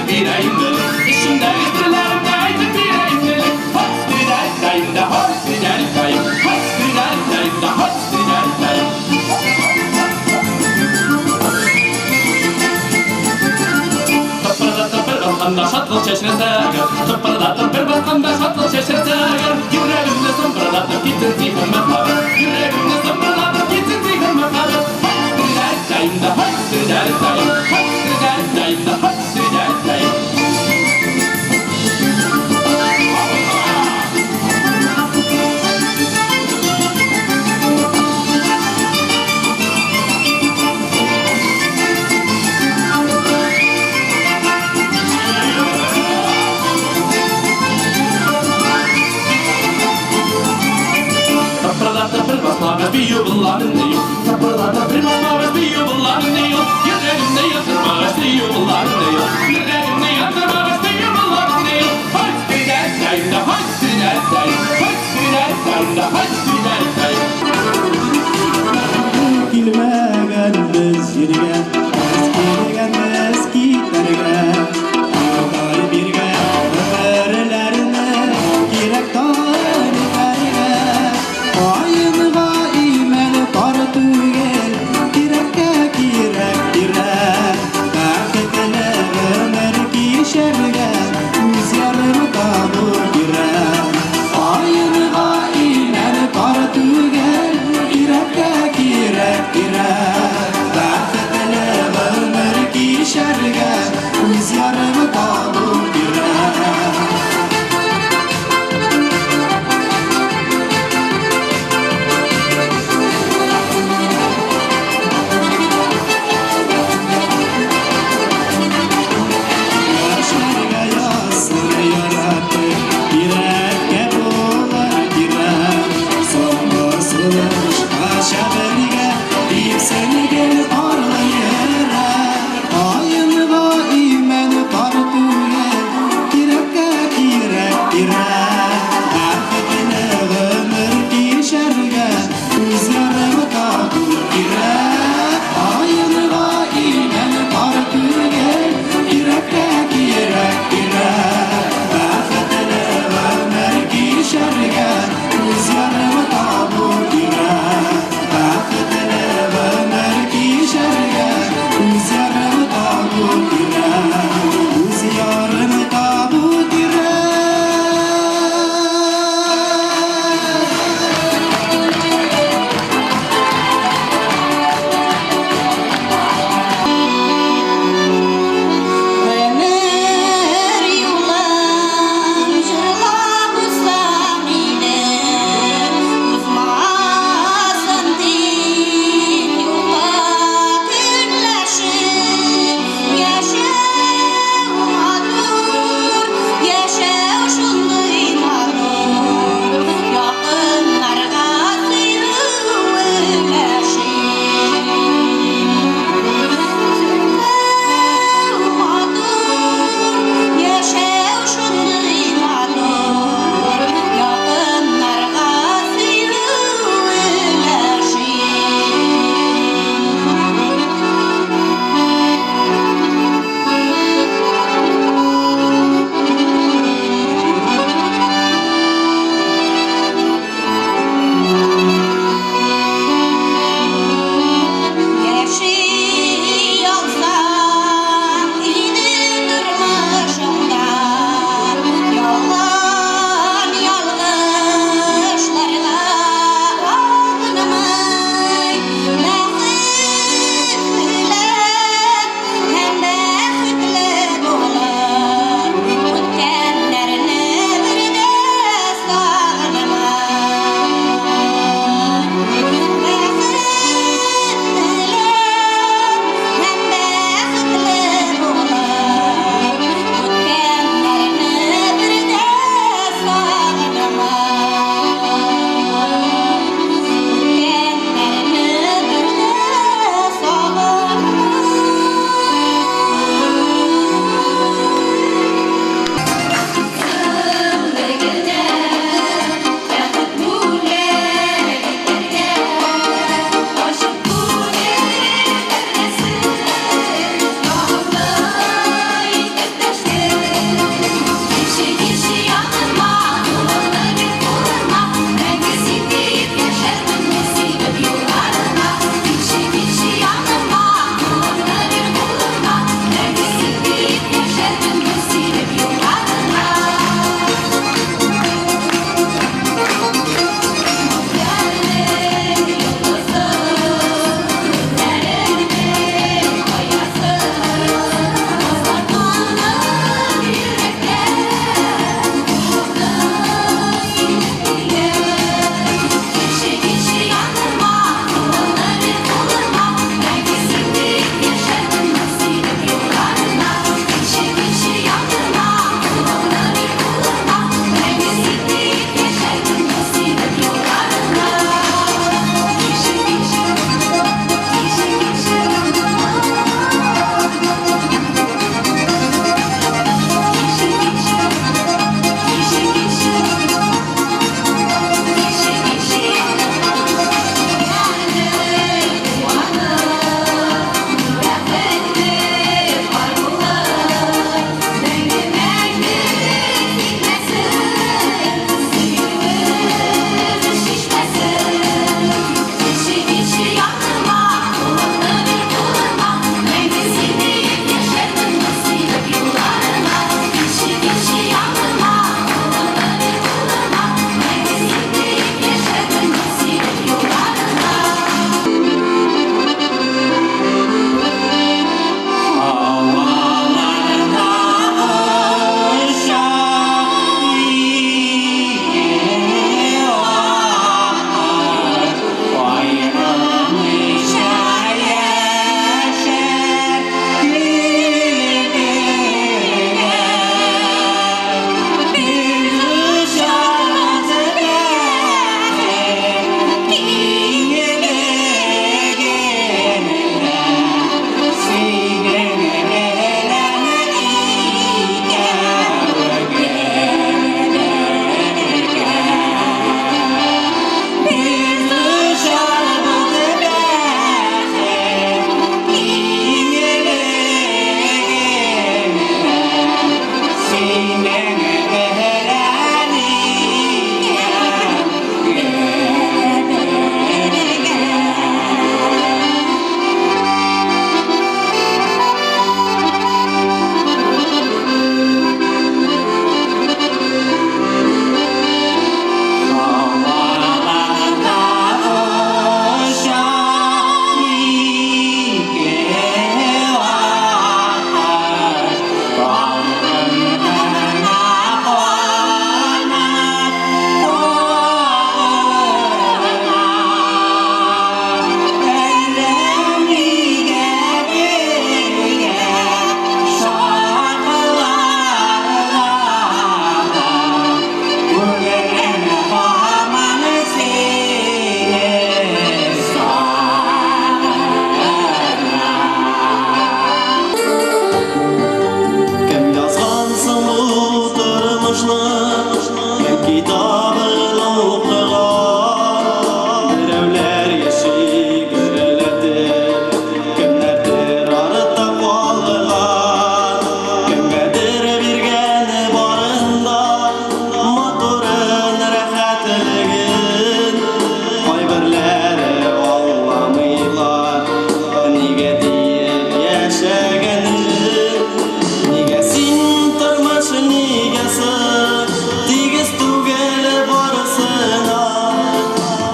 aytib bereyimli. İşimdagi sirlarimni aytib bereyimli. Hospital'dayım da hospital'dayım. Hospital'dayım da hospital'dayım. Tıpırdatıp şatlık çeşresi agar. Tıpırdatıp bir bakanda şatlık çeşresi agar. Yüreğimde zımbırdatıp gittin zihnime kalır. Yüreğimde zımbırdatıp gittin zihnime kalır. Hospital'dayım da hospital'dayım. Hospital'dayım da hospital'dayım. Tapırdatıp bir yuvaların diyor. Tapırdatıp bir basmamış bir yuvaların diyor. Yüreğimde yatırmamış bir yuvaların diyor. Yüreğimde yatırmamış bir yuvaların diyor. Hospital'dayım da hospital'dayım. Hospital'dayım da hospital'dayım. Kilmegen biz yerine, eskigen eskilerge, ağabey birge, ömürlerine gerek tarihlerge. Ayınıga imel tartugel, gerek gerek. Kaketele ömür kişerge, üz yarım tabu gerek. Ayınıga imel tartugel, gerek. Bakıtlı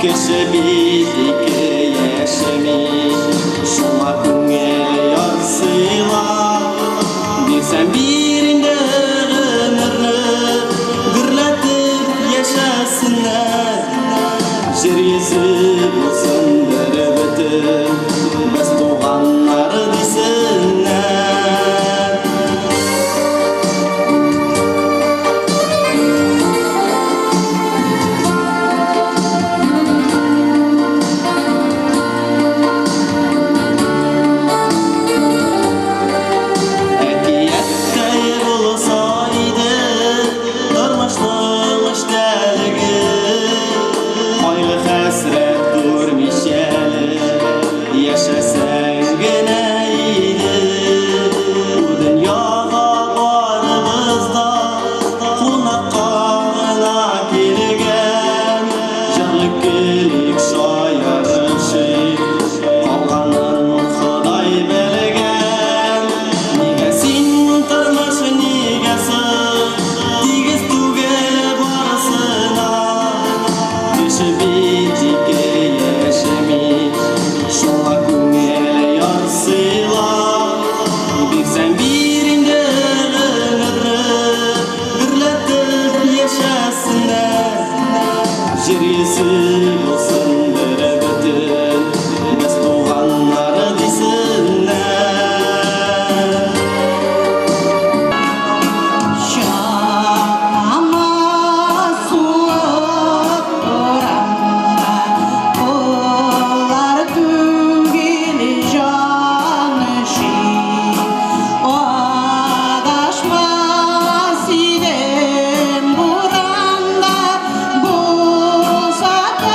Кеше бит ике яшеми, шуңа күңел яр сыйлап, бирсәм бир инде гомерне, гөрләтеп яшәсеннәр. Җир йөзе булсын бер-бөтен, без туганнар дисеннәр. Side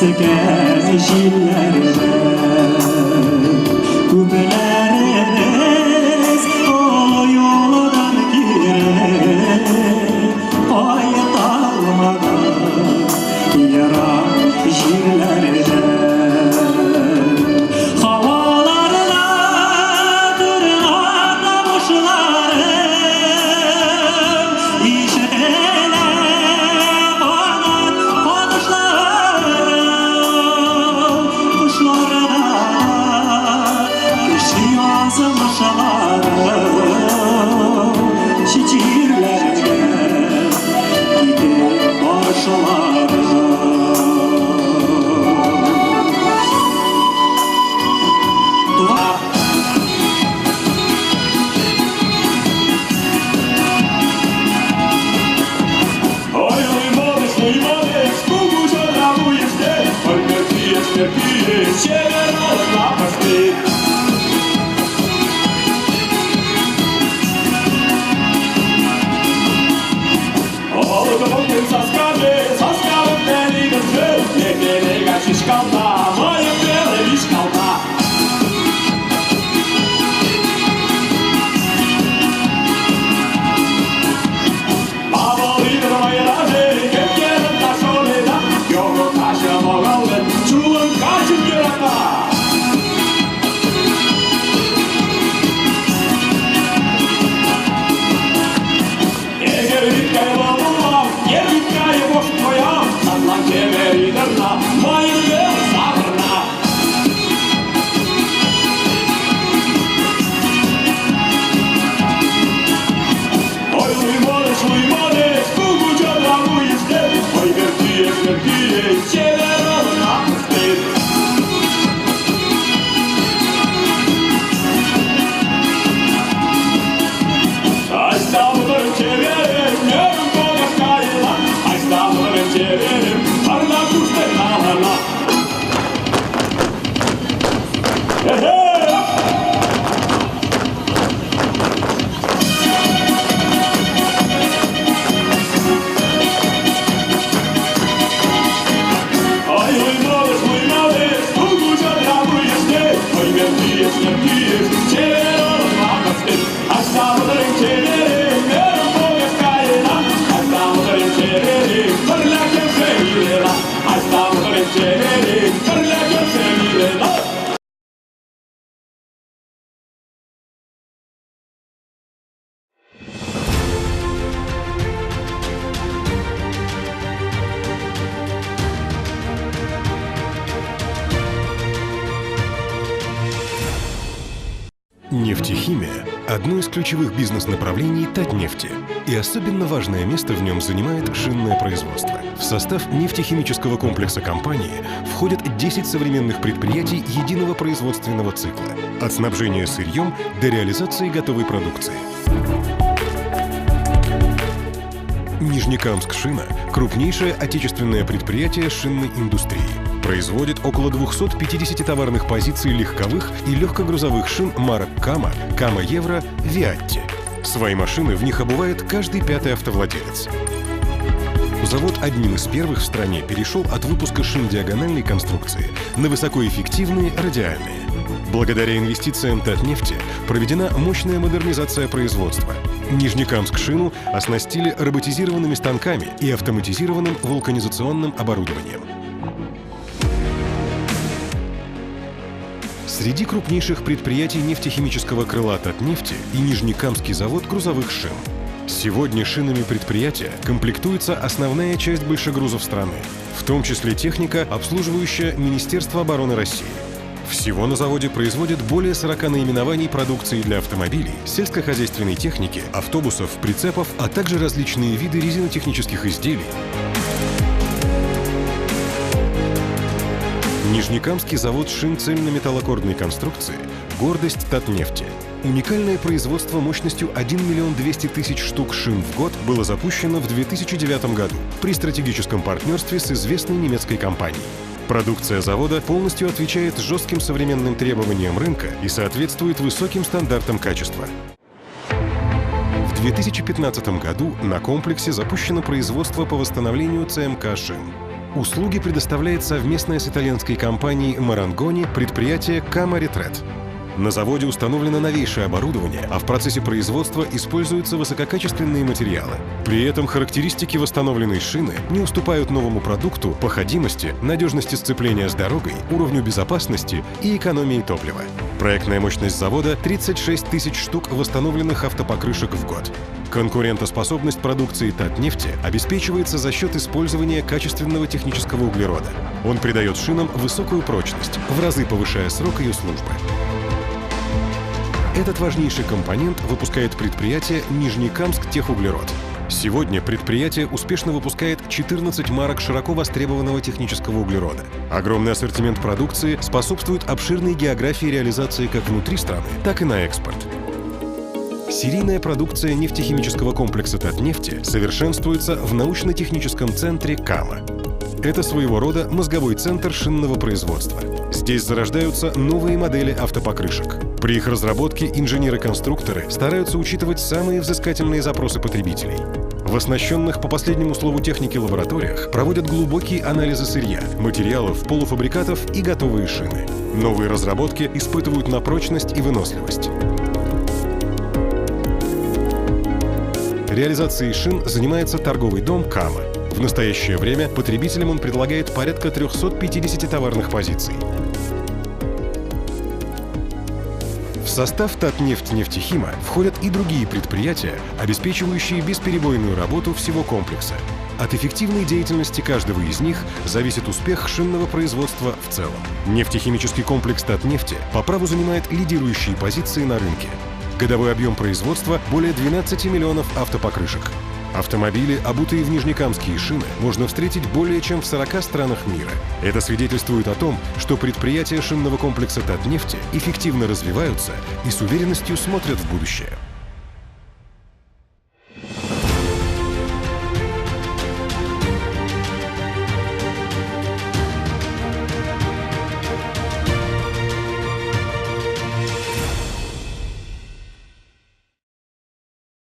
Seker şillerde Küpelerimiz o yoldan girer Ayet almadan yara şillerde Havalarına tırnaklamışlarım İşele kanat konuşlarım Kuşlarına kışı yazmışlarım Şiirlerine gidip başlarım Ой, молодец, кугу жадабуешь ты, только смертие, северного напасти. Молодым сосками дали держи, не берега шишкалда, моя белая вишкалда. Нефтехимия – одно из ключевых бизнес-направлений Татнефти, и особенно важное место в нем занимает шинное производство. В состав нефтехимического комплекса компании входят 10 современных предприятий единого производственного цикла – от снабжения сырьем до реализации готовой продукции. Нижнекамскшина – крупнейшее отечественное предприятие шинной индустрии. Производит около 250 товарных позиций легковых и легкогрузовых шин марок Кама, Кама Евро, Виатти. Свои машины в них обувает каждый пятый автовладелец. Завод одним из первых в стране перешел от выпуска шин диагональной конструкции на высокоэффективные радиальные. Благодаря инвестициям Татнефти проведена мощная модернизация производства. Нижнекамскшину оснастили роботизированными станками и автоматизированным вулканизационным оборудованием. Среди крупнейших предприятий нефтехимического крыла Татнефти и Нижнекамский завод грузовых шин. Сегодня шинами предприятия комплектуется основная часть большегрузов страны, в том числе техника, обслуживающая Министерство обороны России. Всего на заводе производят более 40 наименований продукции для автомобилей, сельскохозяйственной техники, автобусов, прицепов, а также различные виды резинотехнических изделий. Нижнекамский завод шин цельнометаллокордной конструкции – гордость Татнефти. Уникальное производство мощностью 1 миллион 200 тысяч штук шин в год было запущено в 2009 году при стратегическом партнерстве с известной немецкой компанией. Продукция завода полностью отвечает жестким современным требованиям рынка и соответствует высоким стандартам качества. В 2015 году на комплексе запущено производство по восстановлению ЦМК шин. Услуги предоставляет совместное с итальянской компанией Marangoni предприятие Кама Ретрет. На заводе установлено новейшее оборудование, а в процессе производства используются высококачественные материалы. При этом характеристики восстановленной шины не уступают новому продукту по ходимости, надежности сцепления с дорогой, уровню безопасности и экономии топлива. Проектная мощность завода — 36 тысяч штук восстановленных автопокрышек в год. Конкурентоспособность продукции Татнефти обеспечивается за счет использования качественного технического углерода. Он придает шинам высокую прочность, в разы повышая срок ее службы. Этот важнейший компонент выпускает предприятие Нижнекамск Техуглерод. Сегодня предприятие успешно выпускает 14 марок широко востребованного технического углерода. Огромный ассортимент продукции способствует обширной географии реализации как внутри страны, так и на экспорт. Серийная продукция нефтехимического комплекса Татнефти совершенствуется в научно-техническом центре Кама. Это своего рода мозговой центр шинного производства. Здесь зарождаются новые модели автопокрышек. При их разработке инженеры-конструкторы стараются учитывать самые взыскательные запросы потребителей. В оснащенных по последнему слову техники лабораториях проводят глубокие анализы сырья, материалов, полуфабрикатов и готовые шины. Новые разработки испытывают на прочность и выносливость. Реализацией шин занимается торговый дом Кама. В настоящее время потребителям он предлагает порядка 350 товарных позиций. В состав Татнефть-Нефтехима входят и другие предприятия, обеспечивающие бесперебойную работу всего комплекса. От эффективной деятельности каждого из них зависит успех шинного производства в целом. Нефтехимический комплекс Татнефти по праву занимает лидирующие позиции на рынке. Годовой объем производства более 12 миллионов автопокрышек. Автомобили, обутые в нижнекамские шины, можно встретить более чем в 40 странах мира. Это свидетельствует о том, что предприятия шинного комплекса Татнефти эффективно развиваются и с уверенностью смотрят в будущее.